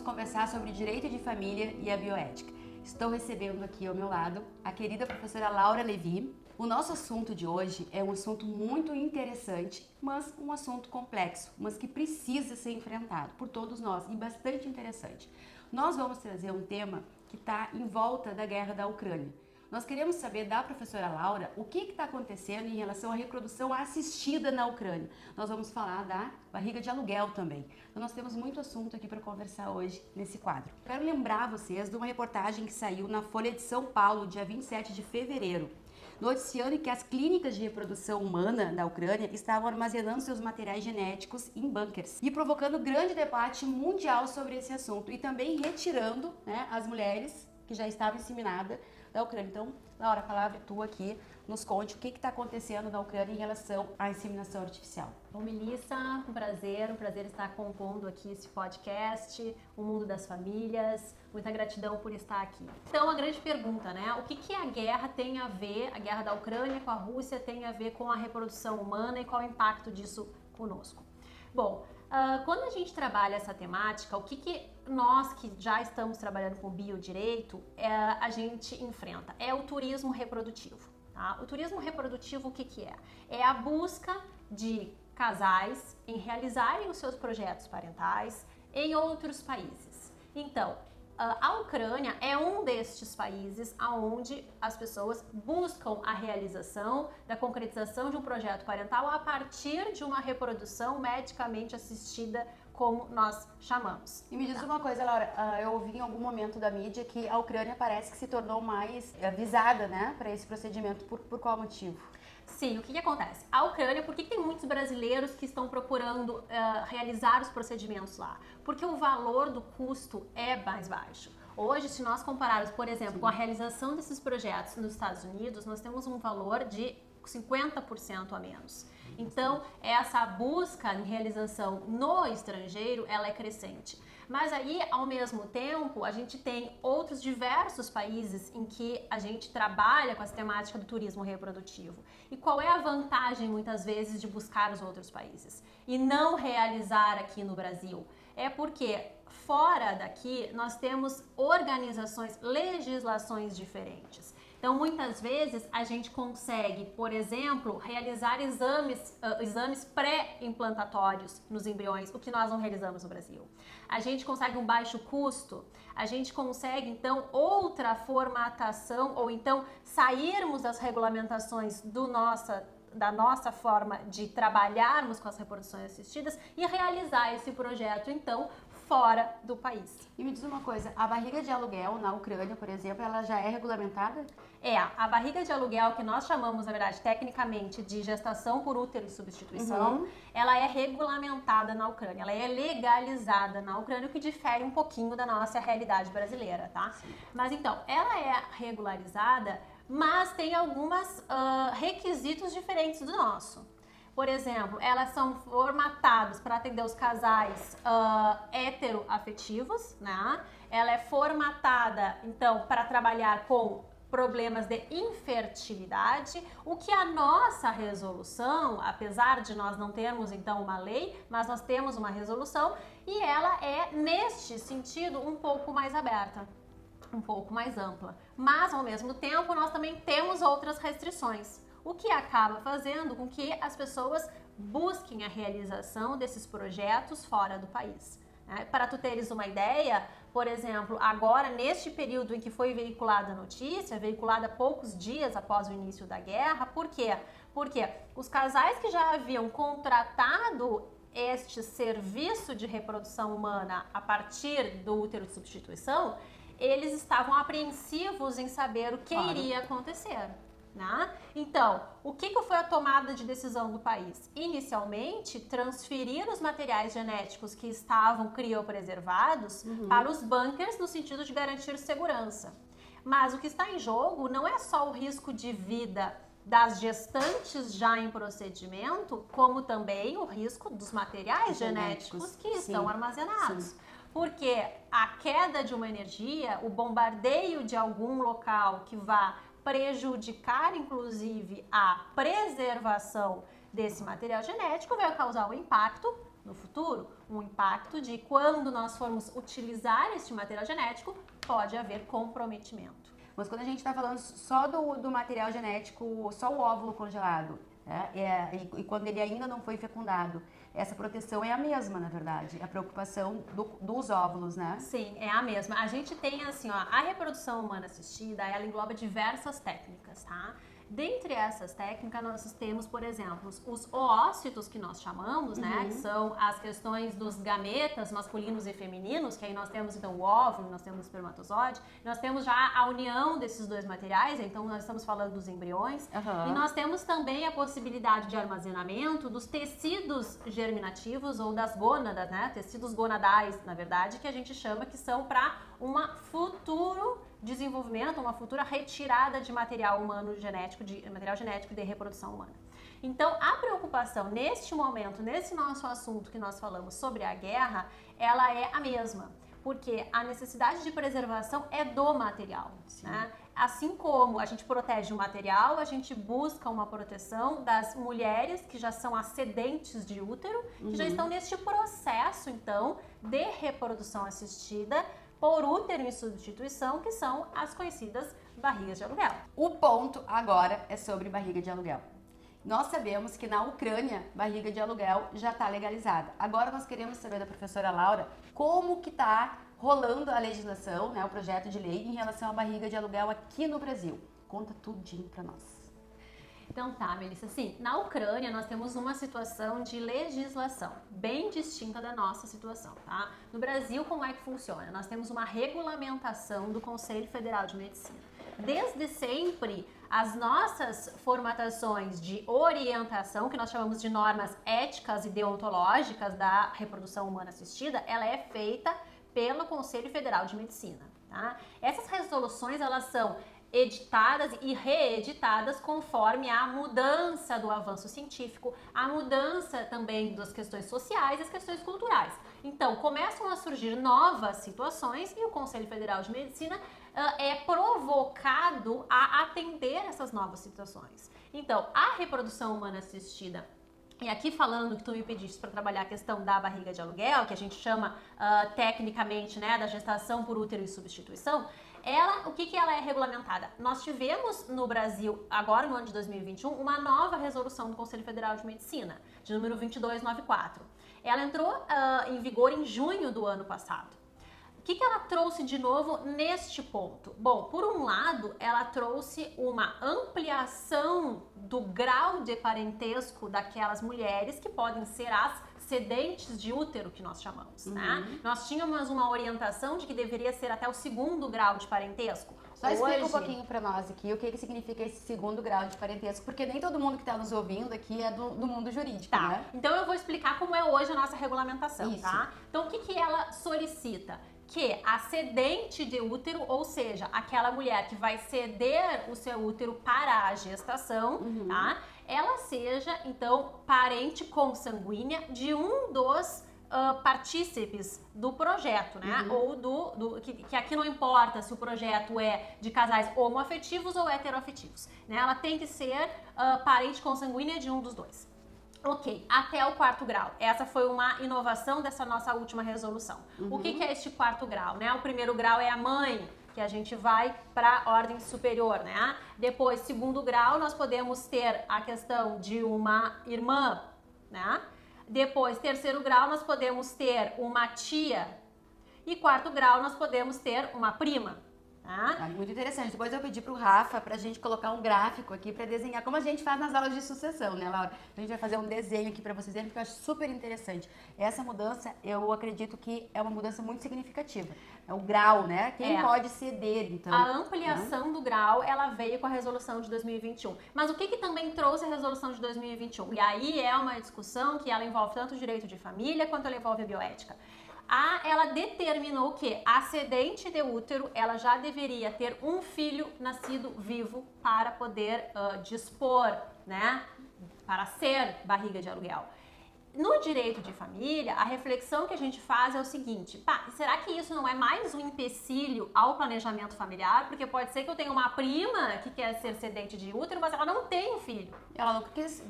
vamos conversar sobre direito de família e a bioética. Estou recebendo aqui ao meu lado a querida professora Laura Levi. O nosso assunto de hoje é um assunto muito interessante, mas um assunto complexo, mas que precisa ser enfrentado por todos nós e bastante interessante. Nós vamos trazer um tema que está em volta da guerra da Ucrânia. Nós queremos saber da professora Laura o que está acontecendo em relação à reprodução assistida na Ucrânia. Nós vamos falar da barriga de aluguel também. Então nós temos muito assunto aqui para conversar hoje nesse quadro. Quero lembrar vocês de uma reportagem que saiu na Folha de São Paulo, dia 27 de fevereiro, noticiando que as clínicas de reprodução humana da Ucrânia estavam armazenando seus materiais genéticos em bunkers e provocando grande debate mundial sobre esse assunto e também retirando, as mulheres que já estavam inseminadas da Ucrânia. Então, Laura, a palavra é tua aqui, nos conte o que está acontecendo na Ucrânia em relação à inseminação artificial. Bom, Melissa, um prazer estar compondo aqui esse podcast, o mundo das famílias, muita gratidão por estar aqui. Então, a grande pergunta, o que a guerra tem a ver, a guerra da Ucrânia com a Rússia tem a ver com a reprodução humana e qual é o impacto disso conosco? Bom, quando a gente trabalha essa temática, o que nós que já estamos trabalhando com biodireito, a gente enfrenta? É o turismo reprodutivo. Tá? O turismo reprodutivo, o que é? É a busca de casais em realizarem os seus projetos parentais em outros países. Então, a Ucrânia é um destes países onde as pessoas buscam a realização da concretização de um projeto parental a partir de uma reprodução medicamente assistida, como nós chamamos. E me diz uma coisa, Laura, eu ouvi em algum momento da mídia que a Ucrânia parece que se tornou mais avisada, para esse procedimento. Por qual motivo? Sim, o que acontece? A Ucrânia, por que tem muitos brasileiros que estão procurando realizar os procedimentos lá? Porque o valor do custo é mais baixo. Hoje, se nós compararmos, por exemplo, com a realização desses projetos nos Estados Unidos, nós temos um valor de 50% a menos. Então, essa busca em realização no estrangeiro, ela é crescente. Mas aí, ao mesmo tempo, a gente tem outros diversos países em que a gente trabalha com essa temática do turismo reprodutivo. E qual é a vantagem, muitas vezes, de buscar os outros países e não realizar aqui no Brasil? É porque fora daqui nós temos organizações, legislações diferentes. Então, muitas vezes, a gente consegue, por exemplo, realizar exames pré-implantatórios nos embriões, o que nós não realizamos no Brasil. A gente consegue um baixo custo, a gente consegue, então, outra formatação, ou então sairmos das regulamentações da nossa forma de trabalharmos com as reproduções assistidas e realizar esse projeto, então, fora do país. E me diz uma coisa, a barriga de aluguel na Ucrânia, por exemplo, ela já é regulamentada? A barriga de aluguel, que nós chamamos, na verdade, tecnicamente, de gestação por útero de substituição, ela é regulamentada na Ucrânia, ela é legalizada na Ucrânia, o que difere um pouquinho da nossa realidade brasileira, tá? Sim. Mas então, ela é regularizada, mas tem alguns requisitos diferentes do nosso. Por exemplo, elas são formatadas para atender os casais heteroafetivos, Ela é formatada, então, para trabalhar com problemas de infertilidade, o que a nossa resolução, apesar de nós não termos, então, uma lei, mas nós temos uma resolução e ela é, neste sentido, um pouco mais aberta, um pouco mais ampla. Mas, ao mesmo tempo, nós também temos outras restrições, o que acaba fazendo com que as pessoas busquem a realização desses projetos fora do país. Para tu teres uma ideia, por exemplo, agora neste período em que foi veiculada a notícia, veiculada poucos dias após o início da guerra, por quê? Porque os casais que já haviam contratado este serviço de reprodução humana a partir do útero de substituição, eles estavam apreensivos em saber o que iria acontecer. Então, o que foi a tomada de decisão do país? Inicialmente, transferir os materiais genéticos que estavam criopreservados para os bunkers no sentido de garantir segurança. Mas o que está em jogo não é só o risco de vida das gestantes já em procedimento, como também o risco dos materiais genéticos que estão armazenados. Sim. Porque a queda de uma energia, o bombardeio de algum local que vá prejudicar, inclusive, a preservação desse material genético, vai causar um impacto no futuro, um impacto de quando nós formos utilizar este material genético, pode haver comprometimento. Mas quando a gente está falando só do material genético, só o óvulo congelado, e quando ele ainda não foi fecundado, essa proteção é a mesma, na verdade, a preocupação dos óvulos, né? Sim, é a mesma. A gente tem assim, ó, a reprodução humana assistida, ela engloba diversas técnicas, tá? Dentre essas técnicas, nós temos, por exemplo, os oócitos, que nós chamamos, né? Que são as questões dos gametas masculinos e femininos, que aí nós temos, então, o óvulo, nós temos o espermatozoide, nós temos já a união desses dois materiais, então nós estamos falando dos embriões, e nós temos também a possibilidade de armazenamento dos tecidos germinativos ou das gônadas, né? Tecidos gonadais, na verdade, que a gente chama que são para uma futuro desenvolvimento, uma futura retirada de material humano genético, de material genético de reprodução humana. Então, a preocupação neste momento, nesse nosso assunto que nós falamos sobre a guerra, ela é a mesma, porque a necessidade de preservação é do material, né? Assim como a gente protege o material, a gente busca uma proteção das mulheres que já são ascendentes de útero, que já estão neste processo, então, de reprodução assistida por útero em substituição, que são as conhecidas barrigas de aluguel. O ponto agora é sobre barriga de aluguel. Nós sabemos que na Ucrânia, barriga de aluguel já está legalizada. Agora nós queremos saber da professora Laura como que está rolando a legislação, né, o projeto de lei em relação à barriga de aluguel aqui no Brasil. Conta tudinho para nós. Então tá, Melissa, assim, na Ucrânia nós temos uma situação de legislação bem distinta da nossa situação, tá? No Brasil, como é que funciona? Nós temos uma regulamentação do Conselho Federal de Medicina. Desde sempre, as nossas formatações de orientação, que nós chamamos de normas éticas e deontológicas da reprodução humana assistida, ela é feita pelo Conselho Federal de Medicina, tá? Essas resoluções, elas são editadas e reeditadas conforme a mudança do avanço científico, a mudança também das questões sociais e as questões culturais. Então, começam a surgir novas situações e o Conselho Federal de Medicina é provocado a atender essas novas situações. Então, a reprodução humana assistida, e aqui falando que tu me pediste para trabalhar a questão da barriga de aluguel, que a gente chama tecnicamente, né, da gestação por útero e substituição, o que ela é regulamentada? Nós tivemos no Brasil, agora no ano de 2021, uma nova resolução do Conselho Federal de Medicina, de número 2294. Ela entrou em vigor em junho do ano passado. O que ela trouxe de novo neste ponto? Bom, por um lado, ela trouxe uma ampliação do grau de parentesco daquelas mulheres que podem ser as cedentes de útero, que nós chamamos, né? Nós tínhamos uma orientação de que deveria ser até o 2º grau de parentesco. Só explica um pouquinho para nós aqui o que significa esse 2º grau de parentesco, porque nem todo mundo que está nos ouvindo aqui é do mundo jurídico, tá, né? Então eu vou explicar como é hoje a nossa regulamentação, Isso. Tá? Então o que ela solicita? Que a cedente de útero, ou seja, aquela mulher que vai ceder o seu útero para a gestação, tá? Ela seja, então, parente consanguínea de um dos partícipes do projeto, né? Ou que aqui não importa se o projeto é de casais homoafetivos ou heteroafetivos, né? Ela tem que ser parente consanguínea de um dos dois. Ok, até o 4º grau. Essa foi uma inovação dessa nossa última resolução. O que é este 4º grau, né? O 1º grau é a mãe, que a gente vai para a ordem superior, né? Depois, 2º grau, nós podemos ter a questão de uma irmã, né? Depois, 3º grau, nós podemos ter uma tia. E 4º grau, nós podemos ter uma prima. Tá? Muito interessante. Depois eu pedi pro Rafa pra gente colocar um gráfico aqui pra desenhar, como a gente faz nas aulas de sucessão, né, Laura? A gente vai fazer um desenho aqui pra vocês verem, porque eu acho super interessante. Essa mudança, eu acredito que é uma mudança muito significativa. É o grau, né? Quem pode ceder, então. A ampliação do grau, ela veio com a resolução de 2021. Mas o que também trouxe a resolução de 2021? E aí é uma discussão que ela envolve tanto o direito de família, quanto ela envolve a bioética. Ela determinou que a cedente de útero, ela já deveria ter um filho nascido vivo para poder dispor, né, para ser barriga de aluguel. No direito de família, a reflexão que a gente faz é o seguinte, será que isso não é mais um empecilho ao planejamento familiar? Porque pode ser que eu tenha uma prima que quer ser cedente de útero, mas ela não tem um filho. Ela não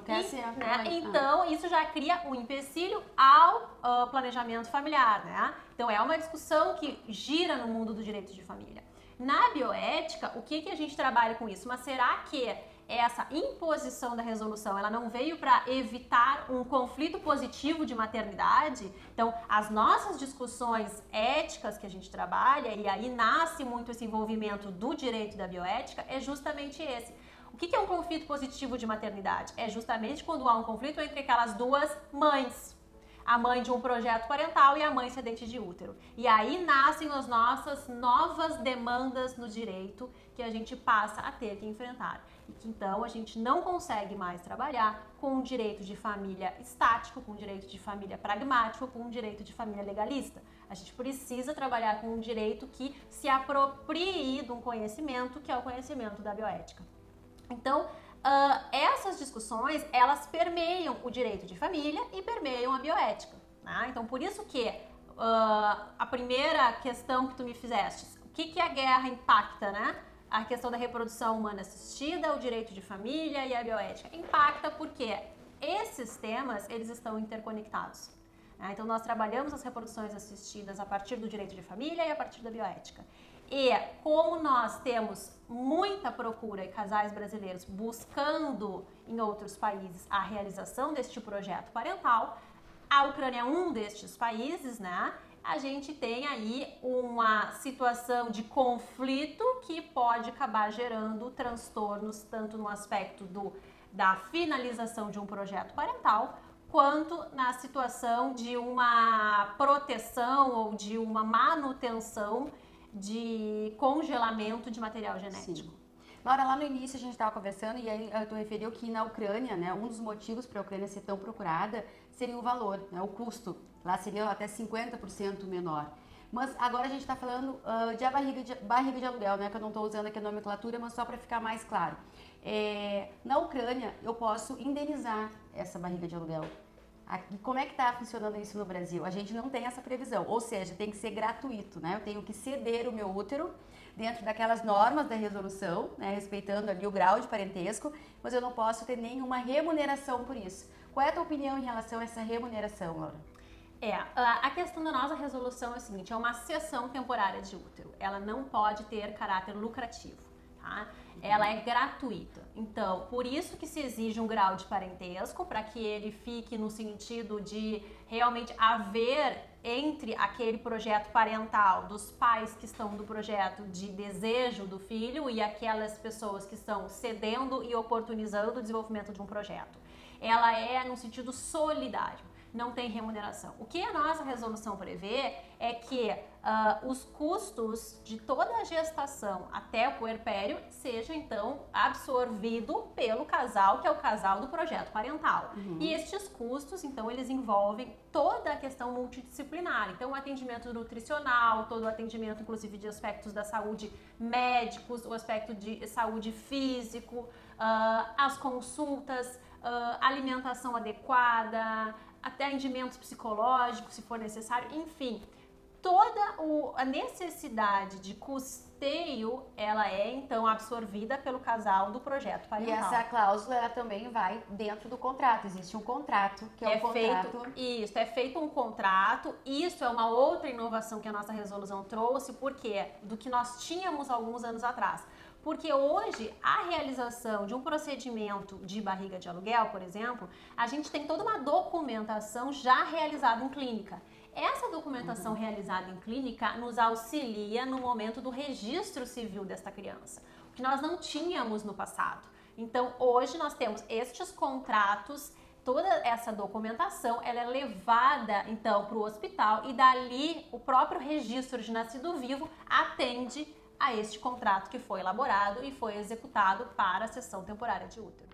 quer ser... Né? Então, isso já cria um empecilho ao planejamento familiar, né? Então, é uma discussão que gira no mundo do direito de família. Na bioética, o que a gente trabalha com isso? Mas será que essa imposição da resolução, ela não veio para evitar um conflito positivo de maternidade? Então, as nossas discussões éticas que a gente trabalha, e aí nasce muito esse envolvimento do direito da bioética, é justamente esse. O que é um conflito positivo de maternidade? É justamente quando há um conflito entre aquelas duas mães. A mãe de um projeto parental e a mãe cedente de útero. E aí nascem as nossas novas demandas no direito que a gente passa a ter que enfrentar. E que então a gente não consegue mais trabalhar com um direito de família estático, com um direito de família pragmático, com um direito de família legalista. A gente precisa trabalhar com um direito que se aproprie de um conhecimento que é o conhecimento da bioética. Então, essas discussões, elas permeiam o direito de família e permeiam a bioética. Né? Então, por isso que a primeira questão que tu me fizeste, o que a guerra impacta, né? A questão da reprodução humana assistida, o direito de família e a bioética. Impacta porque esses temas, eles estão interconectados. Né? Então, nós trabalhamos as reproduções assistidas a partir do direito de família e a partir da bioética. E como nós temos muita procura e casais brasileiros buscando em outros países a realização deste projeto parental, a Ucrânia é um destes países, né? A gente tem aí uma situação de conflito que pode acabar gerando transtornos tanto no aspecto da finalização de um projeto parental, quanto na situação de uma proteção ou de uma manutenção de congelamento de material genético. Sim. Laura, lá no início a gente estava conversando e aí tu referiu que na Ucrânia, né, um dos motivos para a Ucrânia ser tão procurada seria o valor, né, o custo. Lá seria até 50% menor. Mas agora a gente está falando de barriga de aluguel, né, que eu não estou usando aqui a nomenclatura, mas só para ficar mais claro. Na Ucrânia eu posso indenizar essa barriga de aluguel. Como é que está funcionando isso no Brasil? A gente não tem essa previsão, ou seja, tem que ser gratuito, né? Eu tenho que ceder o meu útero dentro daquelas normas da resolução, né? Respeitando ali o grau de parentesco, mas eu não posso ter nenhuma remuneração por isso. Qual é a tua opinião em relação a essa remuneração, Laura? A questão da nossa resolução é a seguinte, é uma cessão temporária de útero, ela não pode ter caráter lucrativo, tá? Ela é gratuita, então por isso que se exige um grau de parentesco para que ele fique no sentido de realmente haver entre aquele projeto parental dos pais que estão do projeto de desejo do filho e aquelas pessoas que estão cedendo e oportunizando o desenvolvimento de um projeto. Ela é no sentido solidário, não tem remuneração. O que a nossa resolução prevê é que os custos de toda a gestação até o puerpério seja então absorvido pelo casal, que é o casal do projeto parental. E estes custos, então, eles envolvem toda a questão multidisciplinar. Então, o atendimento nutricional, todo o atendimento, inclusive, de aspectos da saúde médicos, o aspecto de saúde físico, as consultas, alimentação adequada, atendimentos psicológicos, se for necessário, enfim, toda a necessidade de custeio, ela é então absorvida pelo casal do projeto parental. E essa cláusula, ela também vai dentro do contrato, existe um contrato, que é o contrato... É feito um contrato, isso é uma outra inovação que a nossa resolução trouxe, porque do que nós tínhamos alguns anos atrás. Porque hoje, a realização de um procedimento de barriga de aluguel, por exemplo, a gente tem toda uma documentação já realizada em clínica. Essa documentação realizada em clínica nos auxilia no momento do registro civil desta criança, o que nós não tínhamos no passado. Então, hoje nós temos estes contratos, toda essa documentação, ela é levada, então, para o hospital e dali o próprio registro de nascido vivo atende a este contrato que foi elaborado e foi executado para a cessão temporária de útero.